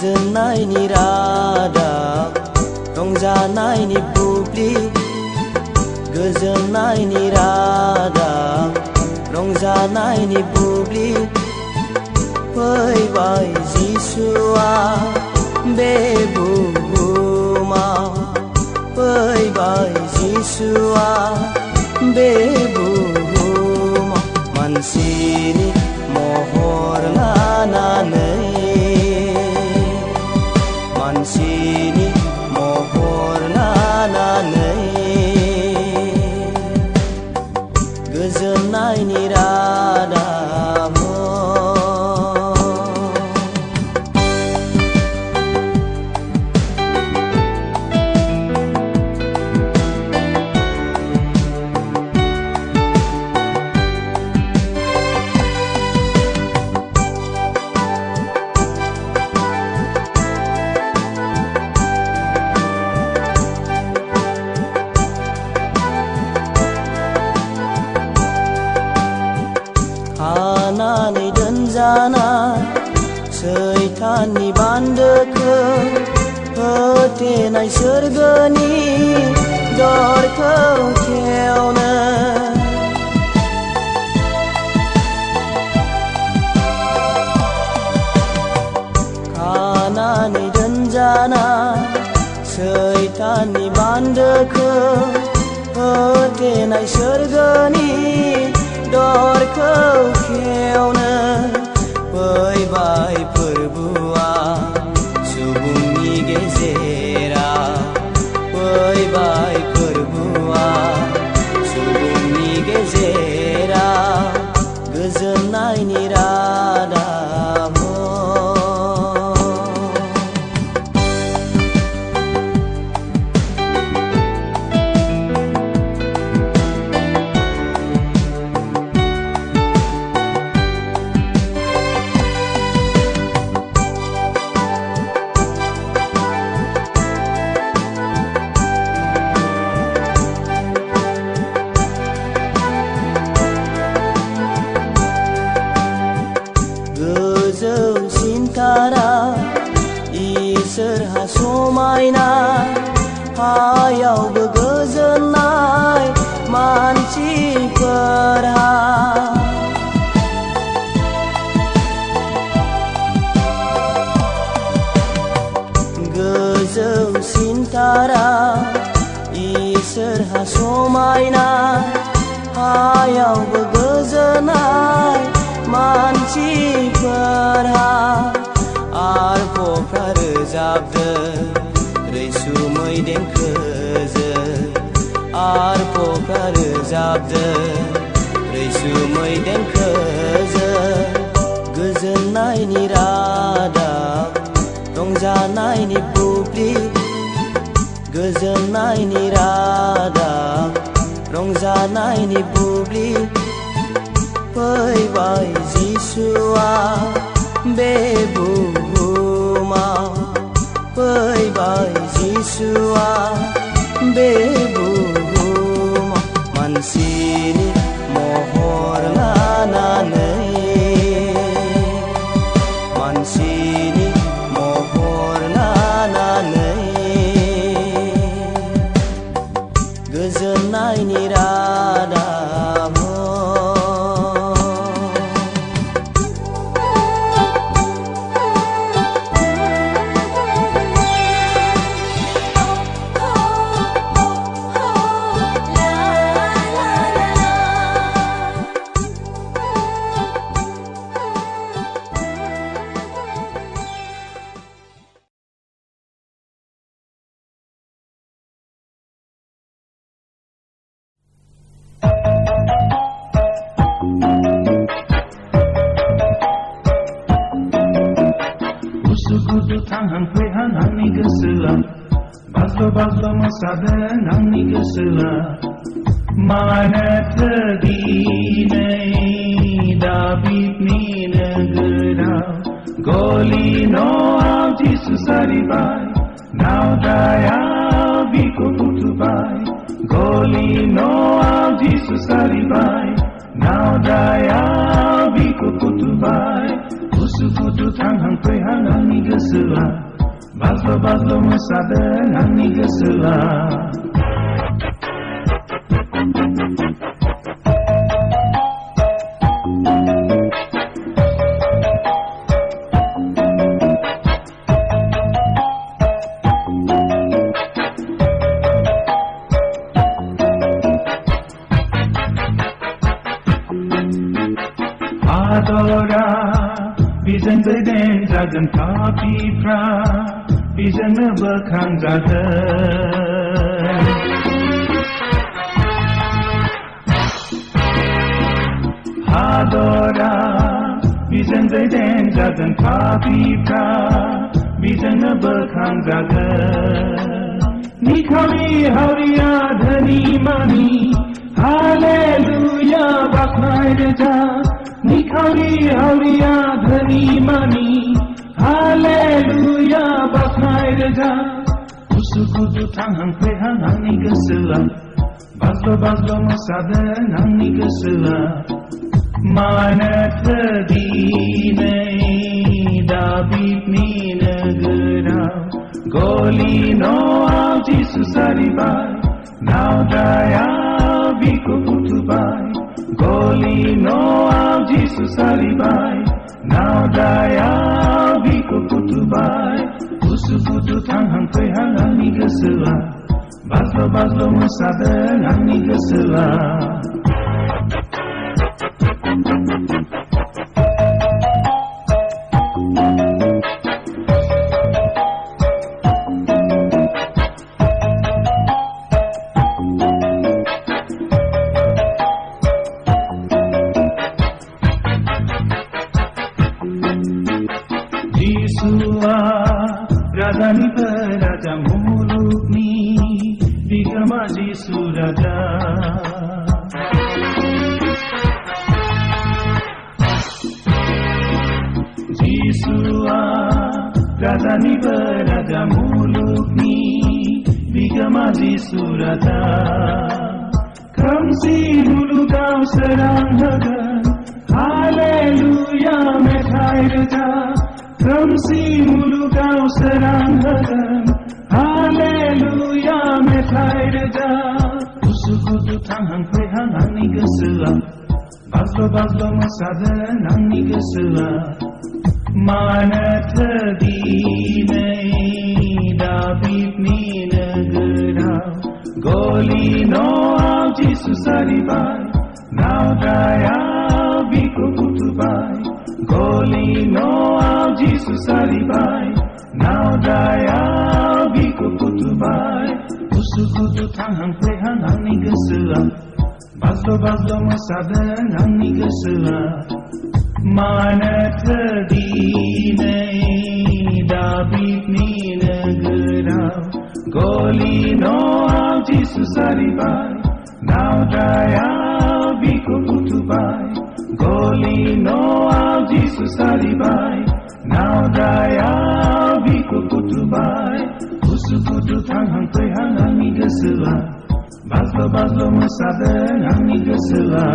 गोजोननायनि रादाब रंजानायनि बुब्लि गोजोननायनि रादाब रंजानायनि बुब्लि फैबाय जिसुआ बे बुहुमाव फैबाय जिसुआ बे बुहुमाव मानसिनि महर लानानै मानसिनि महर लानानै गोजोननायनि रादाब खानानै दोनजानाय सैताननि बान्दोखौ होथेनाय सोरगोनि दरखौ खेवनो खानानै दोनजानाय सैताननि बान्दोखौ होथेनाय सोरगोनि दरखौ खेवनो फैबाय फोरबुआ सुबुंनि गेजेराव फैबाय फोरबुआ सुबुंनि गेजेराव गोजोननायनि रादाब इसोरहा समायना हायावबो गोजोननाय मानसिफोरहा गोजौसिन तारा इसोरहा समायना हायावबो गोजोननाय मानसिफोरहा आरफफ्रा रोजाबदों रैसुमै देंखोजों आरफफ्रा रोजाबदों रैसुमै देंखोजों गोजोननायनि रादाब रंजानायनि बुब्लि गोजोननायनि रादाब रंजानायनि बुब्लि फैबाय जिसुआ बे बुहुमाव फैबाय जिसुआ बे बुहुमाव मानसिनि महर लानानै मानसिनि महर लानानै गोजोननायनि रादाब थांहां फैहां आंनि गोसोआ बाज्ल' बाज्ल' मोसादों आंनि गोसोआ मानोथो दिनै दाबिदनि नोगोराव गलि न'आव जिसु सारिबाय नावदायाव बिखौ फुथुबाय गलि न'आव जिसु सारिबाय नावदायाव बिखौ फुथुबाय Usuk-usuk tangan prihang angin gesela, bazlo-bazlo mesadeng angin gesela. Adora, bizen beden zagen tapi pra, bizen bekang zagen. Adora, bizen beden zagen tapi pra, bizen bekang zagen. Nikami haria dhani mani, Hallelujah baknai reja. Nikari hauriya dhani mani, Hallelujah baknai reja. Usukudu tangan prehang angin gesela, bazlo-bazlo mesadeng angin gesela. Mana terdinai David ni negara, Golino au Jesus aribai, Now daya biku putubai, Golino au Jesus aribai, Now daya biku putubai. Usukudu tangan prehang angin gesela, bazlo-bazlo mesadeng angin gesela. Yesua, Raja ni Raja muluk ni, Bigama Yesu Raja. Yesua, Raja ni Raja muluk ni, Bigama Yesu Raja. Kamsi muluk kau serang hagan, Hallelujah methai Raja. Kamsi muluk kau serang hagan, Hallelujah methai Raja. Usukudu tangan prehang angin gesela, bazlo-bazlo mesadeng angin gesela. Mana terdinai David ni negara, Golino au Jesus aribai, Now daya biku putubai, Golino au Jesus aribai, Now daya biku putubai. Usukudu tangan prehang angin gesela, bazlo-bazlo mesadeng angin gesela. Mana terdinai David ni negara, Golino au Jesus aribai, Now daya biku putubai, Golino au Jesus aribai, Now daya biku putubai. Usukudu tangan prehang angin gesela, bazlo-bazlo mesadeng angin gesela.